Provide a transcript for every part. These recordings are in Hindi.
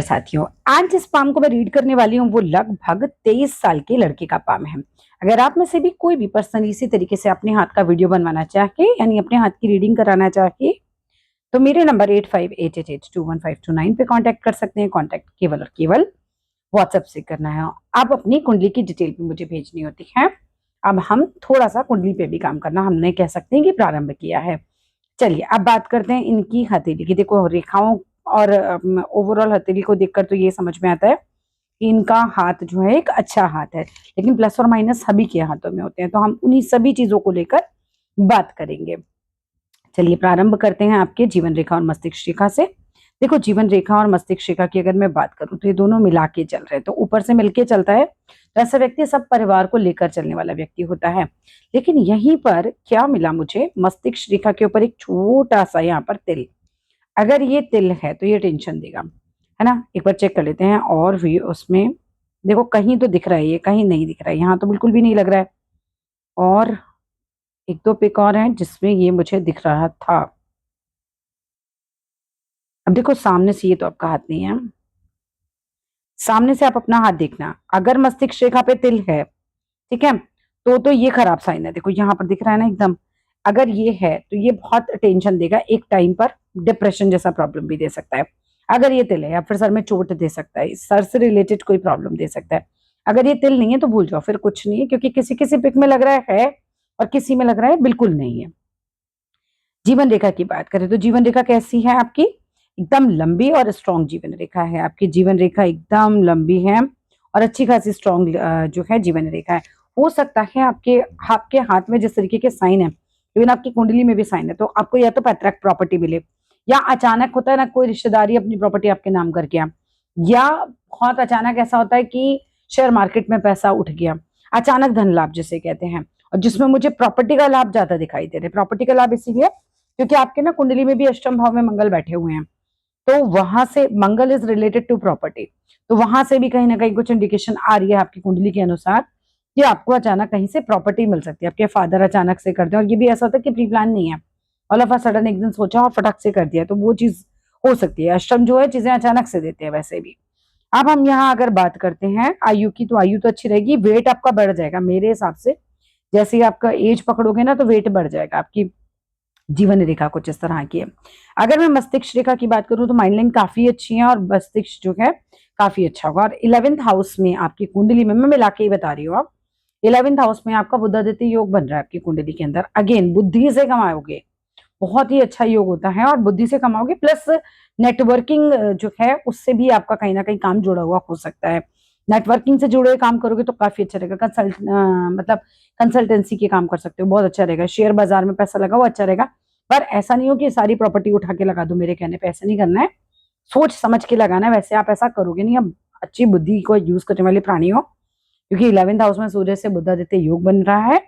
साथियों, आज जिस पाम को मैं रीड करने वाली हूँ वो लगभग 23 साल के लड़के का पाम है। अगर आप में से भी कोई भी पर्सन इसी तरीके से अपने हाथ का वीडियो बनवाना चाहे यानी अपने हाथ की रीडिंग कराना चाहे तो मेरे नंबर 8588821529 पे कांटेक्ट कर सकते हैं। कांटेक्ट केवल और केवल व्हाट्सएप से करना है। अब अपनी कुंडली की डिटेल भी मुझे भेजनी होती है। अब हम थोड़ा सा कुंडली पे भी काम करना हमने कह सकते हैं कि प्रारंभ किया है। चलिए अब बात करते हैं इनकी हथेली की। देखो रेखाओं और ओवरऑल हथेली को देखकर तो ये समझ में आता है कि इनका हाथ जो है एक अच्छा हाथ है, लेकिन प्लस और माइनस सभी के हाथों में होते हैं, तो हम उन्हीं सभी चीजों को लेकर बात करेंगे। चलिए प्रारंभ करते हैं आपके जीवन रेखा और मस्तिष्क रेखा से। देखो जीवन रेखा और मस्तिष्क रेखा की अगर मैं बात करूं तो ये दोनों मिला के चल रहे हैं, तो ऊपर से मिलके चलता है तो ऐसा व्यक्ति सब परिवार को लेकर चलने वाला व्यक्ति होता है। लेकिन यहीं पर क्या मिला मुझे, मस्तिष्क रेखा के ऊपर एक छोटा सा यहाँ पर तिल। अगर ये तिल है तो ये टेंशन देगा, है ना। एक बार चेक कर लेते हैं और भी उसमें देखो कहीं तो दिख रहा है, ये कहीं नहीं दिख रहा है, यहाँ तो बिल्कुल भी नहीं लग रहा है। और एक दो पिक और हैं जिसमें ये मुझे दिख रहा था। अब देखो सामने से ये तो आपका हाथ नहीं है, सामने से आप अपना हाथ देखना। अगर मस्तिष्क रेखा पे तिल है, ठीक है, तो ये खराब साइन है। देखो यहाँ पर दिख रहा है ना एकदम। अगर ये है तो ये बहुत टेंशन देगा, एक टाइम पर डिप्रेशन जैसा प्रॉब्लम भी दे सकता है। अगर ये तिल है या फिर सर में चोट दे सकता है, सर से रिलेटेड कोई प्रॉब्लम दे सकता है। अगर ये तिल नहीं है तो भूल जाओ, फिर कुछ नहीं है, क्योंकि किसी किसी पिक में लग रहा है और किसी में लग रहा है बिल्कुल नहीं है। जीवन रेखा की बात करें तो जीवन रेखा कैसी है आपकी, एकदम लंबी और स्ट्रॉन्ग जीवन रेखा है। आपकी जीवन रेखा एकदम लंबी है और अच्छी खासी स्ट्रॉन्ग जो है जीवन रेखा है। हो सकता है आपके आपके हाथ में जिस तरीके के साइन है, इवन आपकी कुंडली में भी साइन है, तो आपको या तो पैतृक प्रॉपर्टी मिले, या अचानक होता है ना कोई रिश्तेदारी अपनी प्रॉपर्टी आपके नाम करके आ, या बहुत अचानक ऐसा होता है कि शेयर मार्केट में पैसा उठ गया, अचानक धन लाभ जिसे कहते हैं, और जिसमें मुझे प्रॉपर्टी का लाभ ज्यादा दिखाई दे रहा है। प्रॉपर्टी का लाभ इसीलिए क्योंकि आपके ना कुंडली में भी अष्टम भाव में मंगल बैठे हुए हैं, तो वहां से मंगल इज रिलेटेड टू प्रॉपर्टी, तो वहां से भी कहीं ना कहीं कुछ इंडिकेशन आ रही है आपकी कुंडली के अनुसार कि आपको अचानक कहीं से प्रॉपर्टी मिल सकती है। आपके फादर अचानक से करते हैं, और ये भी ऐसा होता है कि प्री प्लान नहीं है, ऑल ऑफ अ सडन एक दिन सोचा और फटक से कर दिया, तो वो चीज हो सकती है। अष्टम जो है चीजें अचानक से देते हैं वैसे भी। अब हम यहाँ अगर बात करते हैं आयु की, तो आयु तो अच्छी रहेगी, वेट आपका बढ़ जाएगा मेरे हिसाब से। जैसे ही आपका एज पकड़ोगे ना तो वेट बढ़ जाएगा। आपकी जीवन रेखा कुछ इस तरह की है। अगर मैं मस्तिष्क रेखा की बात करूं तो माइंड लाइन काफी अच्छी है और मस्तिष्क जो है काफी अच्छा होगा। और 11th हाउस में आपकी कुंडली में, मैं मिला के ही बता रही हूँ, अब 11th हाउस में आपका बुधादित्य योग बन रहा है आपकी कुंडली के अंदर। अगेन बुद्धि से कमाओगे, बहुत ही अच्छा योग होता है, और बुद्धि से कमाओगे प्लस नेटवर्किंग जो है उससे भी आपका कहीं ना कहीं काम जुड़ा हुआ हो सकता है। नेटवर्किंग से जुड़े हुए काम करोगे तो काफी अच्छा रहेगा। मतलब कंसल्टेंसी के काम कर सकते हो, बहुत अच्छा रहेगा। शेयर बाजार में पैसा लगाओ, अच्छा रहेगा। पर ऐसा नहीं हो कि सारी प्रॉपर्टी उठा के लगा दो, मेरे कहने पे ऐसा नहीं करना है, सोच समझ के लगाना है। वैसे आप ऐसा करोगे नहीं, अब अच्छी बुद्धि को यूज करने वाले प्राणी हो, क्योंकि 11th हाउस में सूर्य से बुधादित्य योग बन रहा है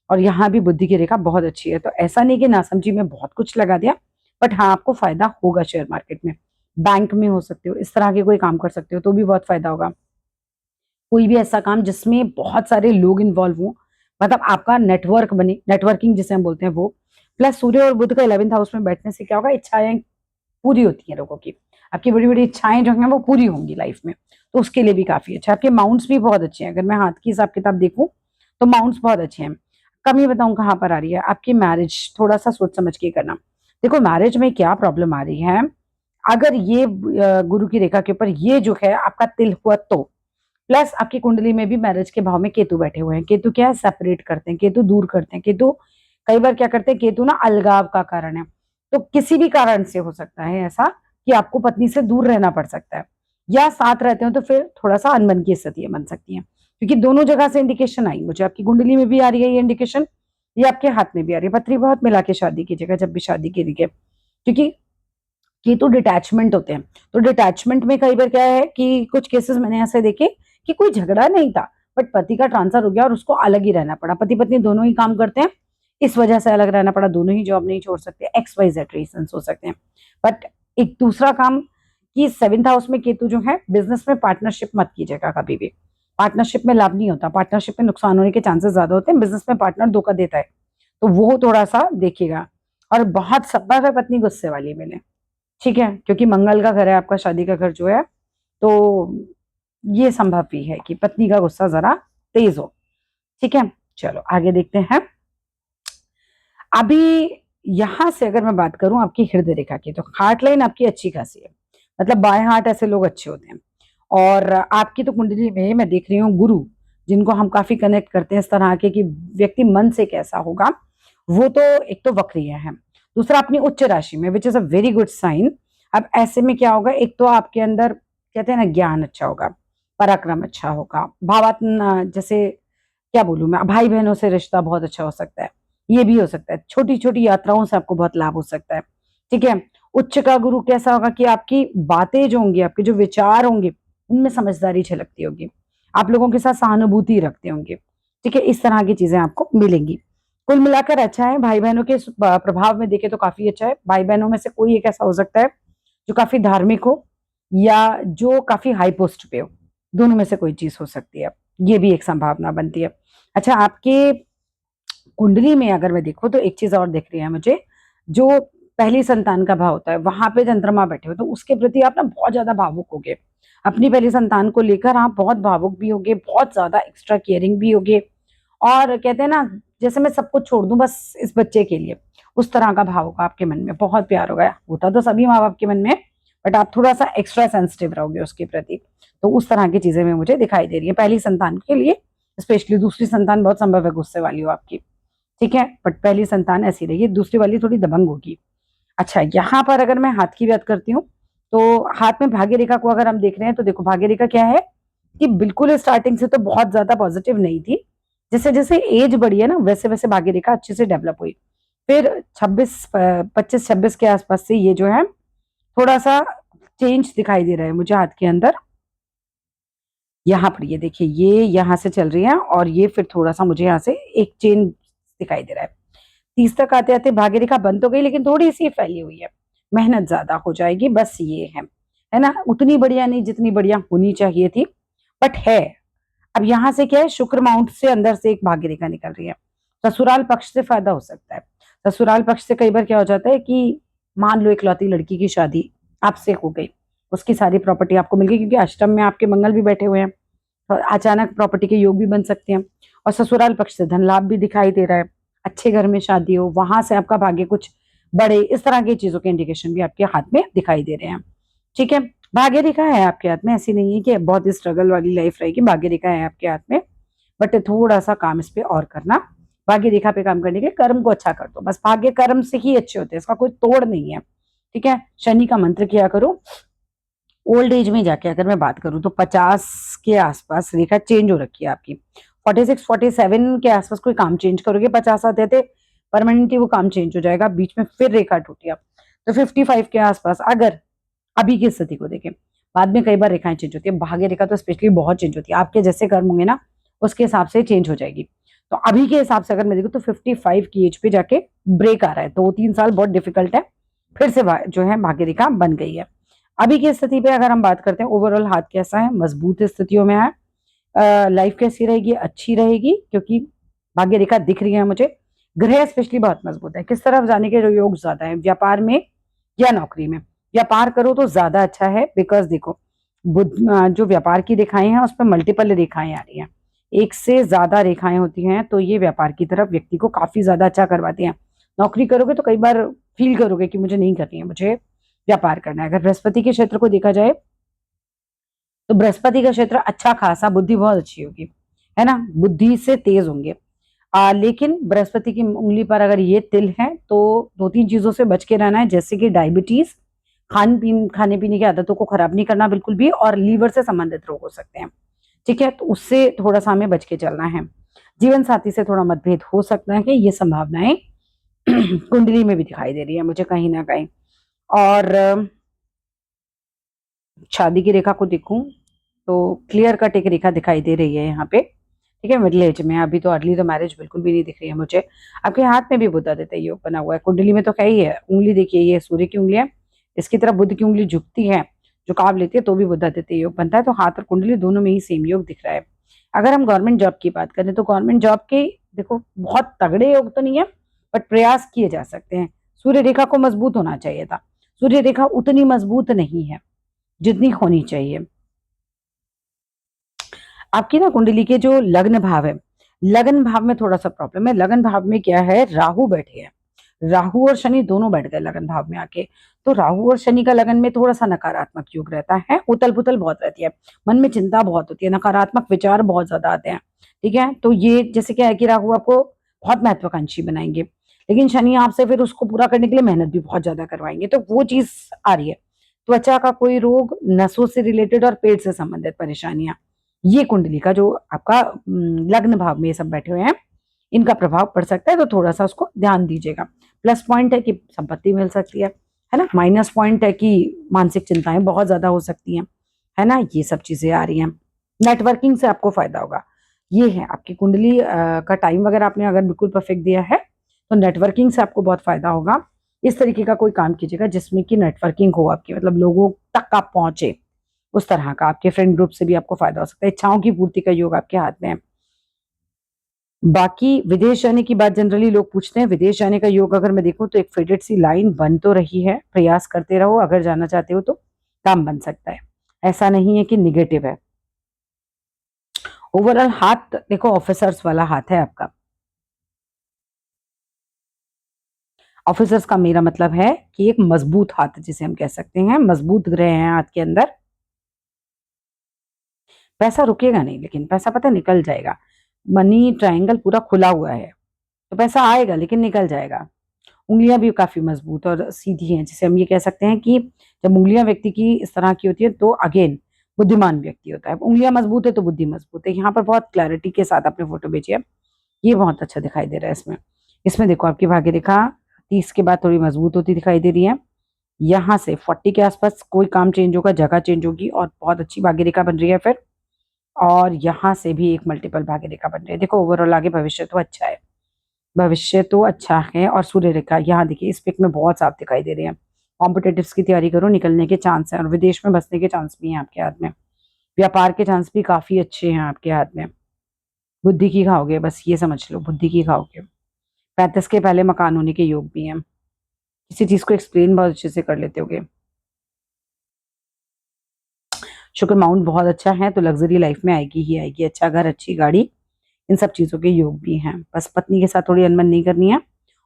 और यहाँ भी बुद्धि की रेखा बहुत अच्छी है। तो ऐसा नहीं कि नासमझी में बहुत कुछ लगा दिया, बट हाँ आपको फायदा होगा। शेयर मार्केट में, बैंक में हो सकते हो, इस तरह के कोई काम कर सकते हो तो भी बहुत फायदा होगा। कोई भी ऐसा काम जिसमें बहुत सारे लोग इन्वॉल्व हों, मतलब आपका नेटवर्क बने, नेटवर्किंग जिसे हम बोलते हैं वो। प्लस सूर्य और बुध का 11th हाउस में बैठने से क्या होगा, इच्छाएं पूरी होती हैं लोगों की। आपकी बड़ी बड़ी इच्छाएं जो हैं वो पूरी होंगी लाइफ में, तो उसके लिए भी काफी अच्छा। आपके माउंट्स भी बहुत अच्छे हैं। अगर मैं हाथ की हिसाब किताब देखूं तो माउंट्स बहुत अच्छे हैं। कमी बताऊं कहाँ पर आ रही है, आपकी मैरिज थोड़ा सा सोच समझ के करना। देखो मैरिज में क्या प्रॉब्लम आ रही है, अगर ये गुरु की रेखा के ऊपर ये जो है आपका तिल हुआ तो, प्लस आपकी कुंडली में भी मैरिज के भाव में केतु बैठे हुए हैं। केतु क्या है, सेपरेट करते हैं, केतु दूर करते हैं। केतु कई बार क्या करते हैं, केतु ना अलगाव का कारण है। तो किसी भी कारण से हो सकता है ऐसा कि आपको पत्नी से दूर रहना पड़ सकता है, या साथ रहते हो तो फिर थोड़ा सा अनबन की स्थितियां बन सकती हैं। क्योंकि दोनों जगह से इंडिकेशन आई मुझे, आपकी कुंडली में भी आ रही है ये इंडिकेशन, ये आपके हाथ में भी आ रही है। पत्री बहुत मिला के शादी कीजिएगा जब भी शादी कीजिए, क्योंकि केतु डिटैचमेंट होते हैं। तो डिटैचमेंट में कई बार क्या है कि कुछ केसेस मैंने ऐसे देखे कि कोई झगड़ा नहीं था, बट पति का ट्रांसफर हो गया और उसको अलग ही रहना पड़ा। पति पत्नी दोनों ही काम करते हैं, इस वजह से अलग रहना पड़ा। दोनों ही जॉब नहीं छोड़ सकते, XYZ रीजन हो सकते हैं। बट एक दूसरा काम कि 7th हाउस में केतु जो है, बिजनेस में पार्टनरशिप मत कीजिएगा कभी भी। पार्टनरशिप में लाभ नहीं होता, पार्टनरशिप में नुकसान होने के चांसेस ज्यादा होते हैं। बिजनेस में पार्टनर धोखा देता है, तो वो थोड़ा सा देखिएगा। और बहुत संभव है पत्नी गुस्से वाली मिले, ठीक है, क्योंकि मंगल का घर है आपका, शादी का घर जो है तो ये संभव भी है कि पत्नी का गुस्सा जरा तेज हो। ठीक है, चलो आगे देखते हैं। अभी यहां से अगर मैं बात करूं आपकी हृदय रेखा की, तो हार्ट लाइन आपकी अच्छी खासी है, मतलब बाएं हार्ट ऐसे लोग अच्छे होते हैं। और आपकी तो कुंडली में मैं देख रही हूँ गुरु, जिनको हम काफी कनेक्ट करते हैं इस तरह के कि व्यक्ति मन से कैसा होगा, वो तो एक तो वक्रीय है। दूसरा अपनी उच्च राशि में, which is a very good sign. अब ऐसे में क्या होगा, एक तो आपके अंदर कहते हैं ना ज्ञान अच्छा होगा, पराक्रम अच्छा होगा, भावात्म जैसे क्या बोलूं मैं, भाई बहनों से रिश्ता बहुत अच्छा हो सकता है, ये भी हो सकता है। छोटी छोटी यात्राओं से आपको बहुत लाभ हो सकता है। ठीक है, उच्च का गुरु कैसा होगा कि आपकी बातें जो होंगी, आपके जो विचार होंगे, उनमें समझदारी झलकती होगी, आप लोगों के साथ सहानुभूति रखते होंगे। ठीक है, इस तरह की चीजें आपको मिलेंगी। कुल मिलाकर अच्छा है। भाई बहनों के प्रभाव में देखे तो काफी अच्छा है। भाई बहनों में से कोई एक ऐसा हो सकता है जो काफी धार्मिक हो, या जो काफी हाई पोस्ट पे हो, दोनों में से कोई चीज हो सकती है, ये भी एक संभावना बनती है। अच्छा, आपके कुंडली में अगर मैं देखूं तो एक चीज और दिख रही है मुझे, जो पहली संतान का भाव होता है, वहां पे चंद्रमा बैठे हो, तो उसके प्रति आप ना बहुत ज्यादा भावुक होगे। अपनी पहली संतान को लेकर आप बहुत भावुक भी होगे, बहुत ज्यादा एक्स्ट्रा केयरिंग भी होगे। और कहते हैं ना, जैसे मैं सब कुछ छोड़ दूं बस इस बच्चे के लिए, उस तरह का भाव होगा आपके मन में, बहुत प्यार होगा। होता तो सभी माँ बाप के मन में, बट आप थोड़ा सा एक्स्ट्रा सेंसिटिव रहोगे उसके प्रति। तो उस तरह की चीजें में मुझे दिखाई दे रही है पहली संतान के लिए स्पेशली। दूसरी संतान बहुत संभव है गुस्से वाली हो आपकी, ठीक है, बट पहली संतान ऐसी रही, दूसरी वाली थोड़ी दबंग होगी। अच्छा, यहाँ पर अगर मैं हाथ की बात करती हूँ, तो हाथ में भाग्य रेखा को अगर हम देख रहे हैं, तो देखो भाग्य रेखा क्या है कि बिल्कुल स्टार्टिंग से तो बहुत ज्यादा पॉजिटिव नहीं थी। जैसे जैसे एज बढ़ी है ना, वैसे वैसे भाग्य रेखा अच्छे से डेवलप हुई। फिर 25-26 के आसपास से ये जो है थोड़ा सा चेंज दिखाई दे रहा है मुझे हाथ के अंदर। यहाँ पर ये देखिए, ये यहाँ से चल रही है और ये फिर थोड़ा सा मुझे यहाँ से एक चेन दिखाई दे रहा है। 30 तक आते आते भाग्य रेखा बंद हो गई, लेकिन थोड़ी सी फैली हुई है, मेहनत ज्यादा हो जाएगी, बस ये है ना, उतनी बढ़िया नहीं जितनी बढ़िया होनी चाहिए थी, बट है। अब यहाँ से क्या है, शुक्र माउंट से अंदर से एक भाग्य रेखा निकल रही है, ससुराल पक्ष से फायदा हो सकता है। ससुराल पक्ष से कई बार क्या हो जाता है कि मान लो इकलौती लड़की की शादी आपसे हो गई, उसकी सारी प्रॉपर्टी आपको मिल गई, क्योंकि अष्टम में आपके मंगल भी बैठे हुए हैं, और अचानक प्रॉपर्टी के योग भी बन सकते हैं। और ससुराल पक्ष से धन लाभ भी दिखाई दे रहा है, अच्छे घर में शादी हो, वहां से आपका भाग्य कुछ बड़े, इस तरह की चीजों के इंडिकेशन भी आपके हाथ में दिखाई दे रहे हैं। ठीक है, भाग्य रेखा है आपके हाथ में, ऐसी नहीं है कि बहुत ही स्ट्रगल वाली लाइफ रहेगी, भाग्य रेखा है आपके हाथ में, बट थोड़ा सा काम इस पे और करना। भाग्य रेखा पे काम करने के कर्म को अच्छा कर दो, बस भाग्य कर्म से ही अच्छे होते हैं, इसका कोई तोड़ नहीं है। ठीक है, शनि का मंत्र किया करो। ओल्ड एज में जाके अगर मैं बात करूं तो 50 के आसपास रेखा चेंज हो रखी है आपकी। 46-47 के आसपास कोई काम चेंज करोगे, 50 आते थे परमानेंटली वो काम चेंज हो जाएगा, बीच में फिर रेखा टूटी अब। तो 55 के आसपास अगर अभी की स्थिति को देखें, बाद में कई बार रेखाएं चेंज होती है, भाग्य रेखा तो स्पेशली बहुत चेंज होती है, आपके जैसे कर्म होंगे ना उसके हिसाब से चेंज हो जाएगी। तो अभी के हिसाब से अगर मैं देखूँ तो 55 की एज पे जाके ब्रेक आ रहा है, 2-3 साल बहुत डिफिकल्ट है, फिर से जो है भाग्य रेखा बन गई है। अभी की स्थिति पे अगर हम बात करते हैं, ओवरऑल हाथ कैसा है, मजबूत स्थितियों में है। लाइफ कैसी रहेगी, अच्छी रहेगी, क्योंकि भाग्य रेखा दिख रही है मुझे। ग्रह स्पेशली बहुत मजबूत है, किस तरफ जाने के जो योग ज्यादा है, व्यापार में या नौकरी में। व्यापार करो तो ज्यादा अच्छा है, बिकॉज देखो बुध जो व्यापार की रेखाएं हैं उस पर मल्टीपल रेखाएं आ रही हैं, एक से ज्यादा रेखाएं होती हैं, तो ये व्यापार की तरफ व्यक्ति को काफी ज्यादा अच्छा करवाती हैं। नौकरी करोगे तो कई बार फील करोगे कि मुझे नहीं करनी है, मुझे व्यापार करना है। अगर बृहस्पति के क्षेत्र को देखा जाए तो बृहस्पति का क्षेत्र अच्छा खासा, बुद्धि बहुत अच्छी होगी, है ना, बुद्धि से तेज होंगे। लेकिन बृहस्पति की उंगली पर अगर ये तिल है तो 2-3 चीजों से बच के रहना है, जैसे कि डायबिटीज, खाने पीने की आदतों को खराब नहीं करना बिल्कुल भी, और लीवर से संबंधित रोग हो सकते हैं। ठीक है, तो उससे थोड़ा सा हमें बच के चलना है। जीवन साथी से थोड़ा मतभेद हो सकता है, ये संभावनाएं कुंडली में भी दिखाई दे रही है मुझे कहीं ना कहीं। और शादी की रेखा को देखूं तो क्लियर कट एक रेखा दिखाई दे रही है यहाँ पे। ठीक है, मिडिल एज में अभी तो अर्ली तो मैरिज बिल्कुल भी नहीं दिख रही है मुझे। आपके हाथ में भी बुध आदित्य योग बना हुआ है, कुंडली में तो क्या ही है, उंगली देखिए ये सूर्य की उंगली है, इसकी तरफ बुध की उंगली झुकती है, झुकाव लेती है, तो भी बुध आदित्य योग बनता है। तो हाथ और कुंडली दोनों में ही सेम योग दिख रहा है। अगर हम गवर्नमेंट जॉब की बात करें तो गवर्नमेंट जॉब के देखो बहुत तगड़े योग तो नहीं है, बट प्रयास किए जा सकते हैं। सूर्य रेखा को मजबूत होना चाहिए था, सूर्य रेखा उतनी मजबूत नहीं है जितनी होनी चाहिए। आपकी ना कुंडली के जो लग्न भाव है, लग्न भाव में थोड़ा सा प्रॉब्लम है। लग्न भाव में क्या है, राहु बैठे हैं, राहु और शनि दोनों बैठ गए लगन भाव में आके। तो राहु और शनि का लगन में थोड़ा सा नकारात्मक योग रहता है, उतल पुतल बहुत रहती है, मन में चिंता बहुत होती है, नकारात्मक विचार बहुत ज्यादा आते हैं। ठीक है, तो ये जैसे क्या है कि राहु आपको बहुत महत्वाकांक्षी बनाएंगे, लेकिन शनि आपसे फिर उसको पूरा करने के लिए मेहनत भी बहुत ज्यादा करवाएंगे। तो वो चीज आ रही है, त्वचा का कोई रोग, नसों से रिलेटेड और पेट से संबंधित परेशानियां, ये कुंडली का जो आपका लग्न भाव में ये सब बैठे हुए हैं, इनका प्रभाव पड़ सकता है। तो थोड़ा सा उसको ध्यान दीजिएगा। प्लस पॉइंट है कि संपत्ति मिल सकती है ना। माइनस पॉइंट है कि मानसिक चिंताएं बहुत ज्यादा हो सकती हैं, है ना। ये सब चीजें आ रही हैं। नेटवर्किंग से आपको फायदा होगा। ये है आपकी कुंडली का टाइम वगैरह आपने अगर बिल्कुल परफेक्ट दिया है तो नेटवर्किंग से आपको बहुत फायदा होगा। इस तरीके का कोई काम कीजिएगा जिसमें कि नेटवर्किंग हो आपकी, मतलब लोगों तक आप पहुंचे, उस तरह का। आपके फ्रेंड ग्रुप से भी आपको फायदा हो सकता है। इच्छाओं की पूर्ति का योग आपके हाथ में है। बाकी विदेश जाने की बात जनरली लोग पूछते हैं। विदेश जाने का योग अगर मैं देखूं तो एक फेडेड सी लाइन बन तो रही है। प्रयास करते रहो, अगर जाना चाहते हो तो काम बन सकता है, ऐसा नहीं है कि निगेटिव है। ओवरऑल हाथ देखो, ऑफिसर्स वाला हाथ है आपका। ऑफिसर्स का मेरा मतलब है कि एक मजबूत हाथ जिसे हम कह सकते हैं, मजबूत ग्रह हैं हाथ के अंदर। पैसा रुकेगा नहीं, लेकिन पैसा पता निकल जाएगा। मनी ट्रायंगल पूरा खुला हुआ है, तो पैसा आएगा लेकिन निकल जाएगा। उंगलियां भी काफी मजबूत और सीधी हैं, जिसे हम ये कह सकते हैं कि जब उंगलियां व्यक्ति की इस तरह की होती है तो अगेन बुद्धिमान व्यक्ति होता है। उंगलियां मजबूत है तो बुद्धि मजबूत है। यहाँ पर बहुत क्लैरिटी के साथ आपने फोटो भेजी है, ये बहुत अच्छा दिखाई दे रहा है। इसमें इसमें देखो आपकी भाग्य रेखा 30 के बाद थोड़ी मजबूत होती दिखाई दे रही है। यहाँ से 40 के आसपास कोई काम चेंज होगा, जगह चेंज होगी और बहुत अच्छी भाग्य रेखा बन रही है फिर। और यहाँ से भी एक मल्टीपल भाग्य रेखा बन रही है। देखो ओवरऑल आगे भविष्य तो अच्छा है, भविष्य तो अच्छा है। और सूर्य रेखा यहाँ देखिए इस पिक में बहुत साफ दिखाई दे रही है। कॉम्पिटेटिव्स की तैयारी करो, निकलने के चांस है और विदेश में बसने के चांस भी हैं आपके हाथ में। व्यापार के चांस भी काफी अच्छे हैं आपके हाथ में। बुद्धि की खाओगे, बस ये समझ लो, बुद्धि की खाओगे। 35 के पहले मकान होने के योग भी हैं। किसी चीज को एक्सप्लेन बहुत अच्छे से कर लेते होगे। शुक्र माउंट बहुत अच्छा है, तो लग्जरी लाइफ में आएगी ही आएगी। अच्छा घर, अच्छी गाड़ी, इन सब चीजों के योग भी हैं। बस पत्नी के साथ थोड़ी अनबन नहीं करनी है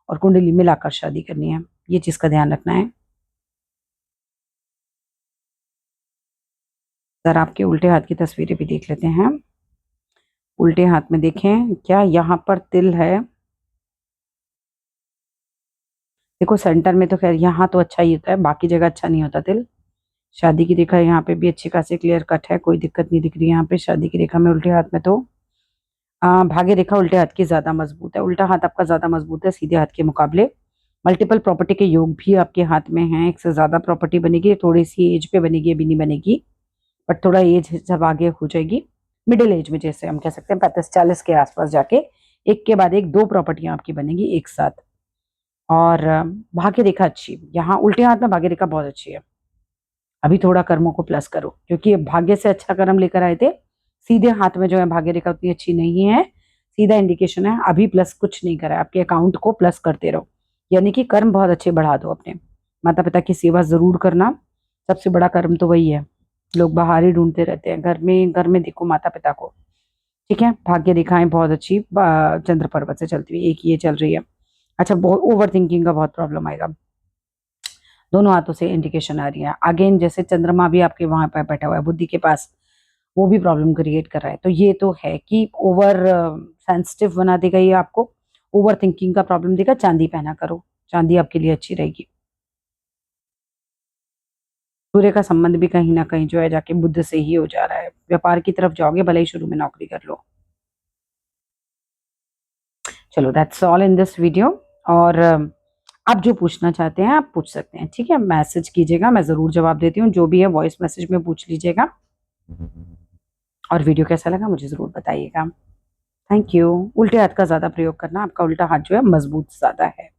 और कुंडली मिलाकर शादी करनी है, ये चीज का ध्यान रखना है। सर आपके उल्टे हाथ की तस्वीरें भी देख लेते हैं। उल्टे हाथ में देखें, क्या यहाँ पर तिल है? देखो सेंटर में तो खैर यहाँ तो अच्छा ही होता है, बाकी जगह अच्छा नहीं होता तिल। शादी की रेखा यहाँ पे भी अच्छी खासी क्लियर कट है, कोई दिक्कत नहीं दिख रही है यहाँ पे शादी की रेखा में उल्टे हाथ में। तो भाग्य रेखा उल्टे हाथ की ज्यादा मजबूत है, उल्टा हाथ आपका ज्यादा मजबूत है सीधे हाथ के मुकाबले। मल्टीपल प्रॉपर्टी के योग भी आपके हाथ में हैं, एक से ज्यादा प्रॉपर्टी बनेगी। थोड़ी सी एज पे बनेगी, अभी नहीं बनेगी, बट थोड़ा एज जब आगे हो जाएगी, मिडिल एज में जैसे हम कह सकते हैं 35-40 के आसपास जाके एक के बाद एक दो प्रॉपर्टियां आपकी बनेगी एक साथ। और भाग्य रेखा अच्छी, यहाँ उल्टे हाथ में भाग्य रेखा बहुत अच्छी है। अभी थोड़ा कर्मों को प्लस करो, क्योंकि भाग्य से अच्छा कर्म लेकर आए थे। सीधे हाथ में जो है भाग्य रेखा उतनी अच्छी नहीं है, सीधा इंडिकेशन है अभी प्लस कुछ नहीं करा है। आपके अकाउंट को प्लस करते रहो, यानी कि कर्म बहुत अच्छे बढ़ा दो अपने। माता पिता की सेवा जरूर करना, सबसे बड़ा कर्म तो वही है। लोग बाहर ही ढूंढते रहते हैं, घर में देखो माता पिता को। ठीक है, भाग्य रेखाएं बहुत अच्छी चंद्र पर्वत से चलती हुई एक ये चल रही है। अच्छा, बहुत ओवर थिंकिंग का बहुत प्रॉब्लम आएगा। दोनों हाथों से इंडिकेशन आ रही है। अगेन जैसे चंद्रमा भी आपके वहां पर बैठा हुआ है बुद्धि के पास, वो भी प्रॉब्लम क्रिएट कर रहा है। तो ये तो है कि ओवर सेंसिटिव बना देगा ये आपको, ओवर थिंकिंग का प्रॉब्लम देगा। चांदी पहना करो, चांदी आपके लिए अच्छी रहेगी। सूर्य का संबंध भी कहीं ना कहीं जो है जाके बुध से ही हो जा रहा है। व्यापार की तरफ जाओगे, भले ही शुरू में नौकरी कर लो। चलो that's all in this video. और आप जो पूछना चाहते हैं आप पूछ सकते हैं, ठीक है। मैसेज कीजिएगा, मैं जरूर जवाब देती हूँ। जो भी है वॉइस मैसेज में पूछ लीजिएगा। और वीडियो कैसा लगा मुझे जरूर बताइएगा। Thank you. उल्टे हाथ का ज्यादा प्रयोग करना, आपका उल्टा हाथ जो है मजबूत ज्यादा है।